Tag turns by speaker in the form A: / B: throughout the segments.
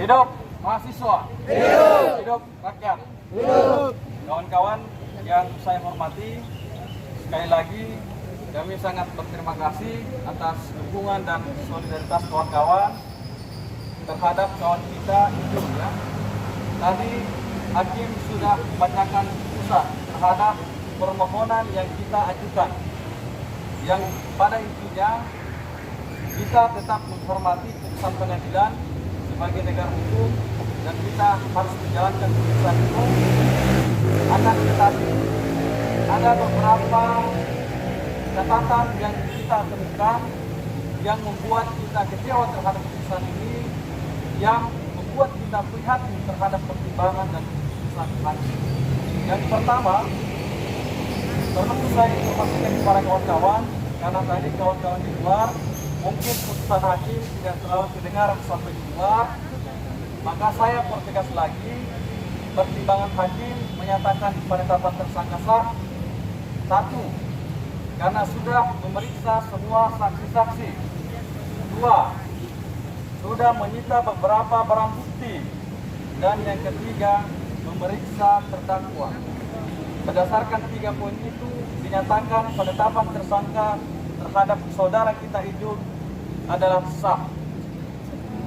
A: Hidup mahasiswa.
B: Hidup.
A: Hidup rakyat.
B: Hidup.
A: Kawan-kawan yang saya hormati, sekali lagi kami sangat berterima kasih atas dukungan dan solidaritas kawan-kawan terhadap kawan kita itu ya. Tadi hakim sudah membacakan putusan terhadap permohonan yang kita ajukan, yang pada intinya kita tetap menghormati putusan pengadilan sebagai negara hukum dan kita harus menjalankan putusan itu. Akan tetapi ada beberapa catatan yang kita temukan yang membuat kita kecewa terhadap putusan ini, yang membuat kita prihatin terhadap pertimbangan dan putusan hakim. Yang pertama, perlu saya informasikan kepada kawan-kawan, karena tadi kawan-kawan di luar mungkin putusan hakim tidak terlalu kedengaran sampai di luar, maka saya pertegas lagi, pertimbangan hakim menyatakan penetapan tersangka sah. 1. Karena sudah memeriksa semua saksi-saksi. 2. Sudah menyita beberapa barang bukti. Dan yang ketiga, memeriksa terdakwa. Berdasarkan 3 poin itu, dinyatakan penetapan tersangka terhadap saudara kita Ijul adalah sah.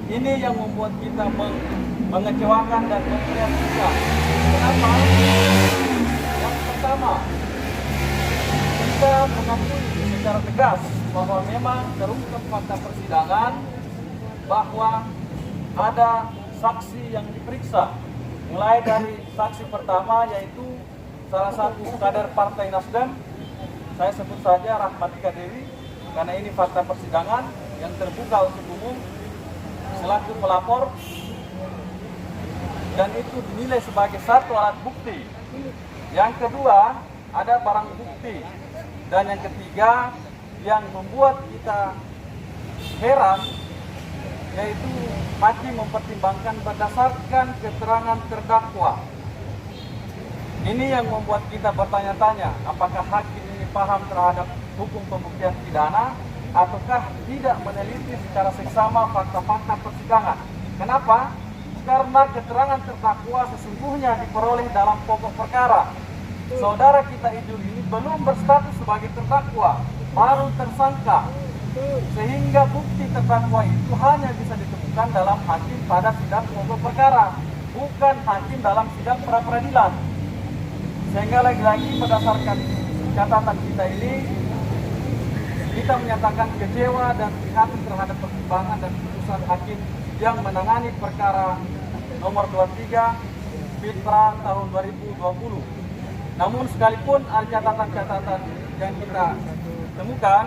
A: Ini yang membuat kita mengecewakan dan memprihatinkan. Kenapa? Yang pertama, kita mengakui secara tegas bahwa memang terungkap fakta persidangan bahwa ada saksi yang diperiksa, mulai dari saksi pertama yaitu salah satu kader Partai Nasdem, saya sebut saja Rahmatika Dewi, karena ini fakta persidangan yang terbuka untuk umum, selaku pelapor, dan itu dinilai sebagai satu alat bukti. Yang kedua, ada barang bukti. Dan yang ketiga, yang membuat kita heran, yaitu hakim mempertimbangkan berdasarkan keterangan terdakwa. Ini yang membuat kita bertanya-tanya, apakah hakim ini paham terhadap hukum pembuktian pidana ataukah tidak meneliti secara seksama fakta-fakta persidangan. Kenapa? Karena keterangan terdakwa sesungguhnya diperoleh dalam pokok perkara. Saudara kita Ijul ini belum berstatus sebagai terdakwa, baru tersangka. Sehingga bukti terdakwa itu hanya bisa ditemukan dalam hakim pada sidang pokok perkara, bukan hakim dalam sidang pra-peradilan. Sehingga lagi-lagi berdasarkan catatan kita ini, kita menyatakan kecewa dan prihatin terhadap pertimbangan dan putusan hakim yang menangani perkara nomor 23 Fitra tahun 2020. Namun sekalipun ada catatan-catatan yang kita temukan,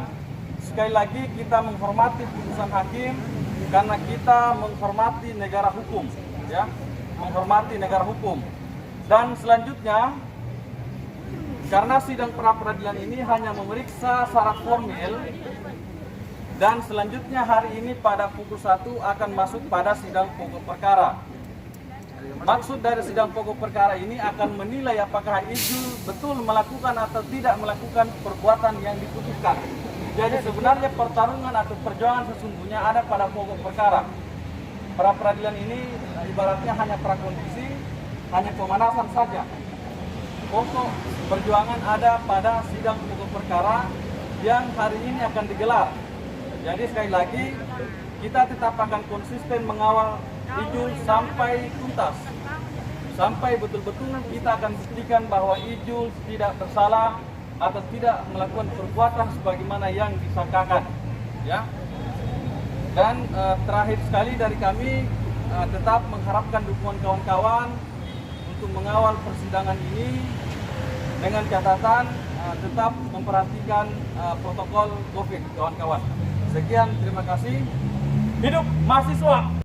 A: sekali lagi kita menghormati putusan hakim karena kita menghormati negara hukum, ya, menghormati negara hukum. Dan selanjutnya, karena sidang pra-peradilan ini hanya memeriksa syarat formil, dan selanjutnya hari ini pada pukul 1 akan masuk pada sidang pokok perkara. Maksud dari sidang pokok perkara ini akan menilai apakah Ijul betul melakukan atau tidak melakukan perbuatan yang diputuskan. Jadi sebenarnya pertarungan atau perjuangan sesungguhnya ada pada pokok perkara. Pra-peradilan ini ibaratnya hanya prakondisi, hanya pemanasan saja. Pokok perjuangan ada pada sidang pokok perkara yang hari ini akan digelar. Jadi sekali lagi kita tetap akan konsisten mengawal Ijul sampai tuntas, sampai betul-betul kita akan buktikan bahwa Ijul tidak bersalah atau tidak melakukan perbuatan sebagaimana yang disangkakan, ya. Dan terakhir sekali dari kami tetap mengharapkan dukungan kawan-kawan untuk mengawal persidangan ini dengan catatan tetap memperhatikan protokol COVID, kawan-kawan. Sekian, terima kasih. Hidup mahasiswa!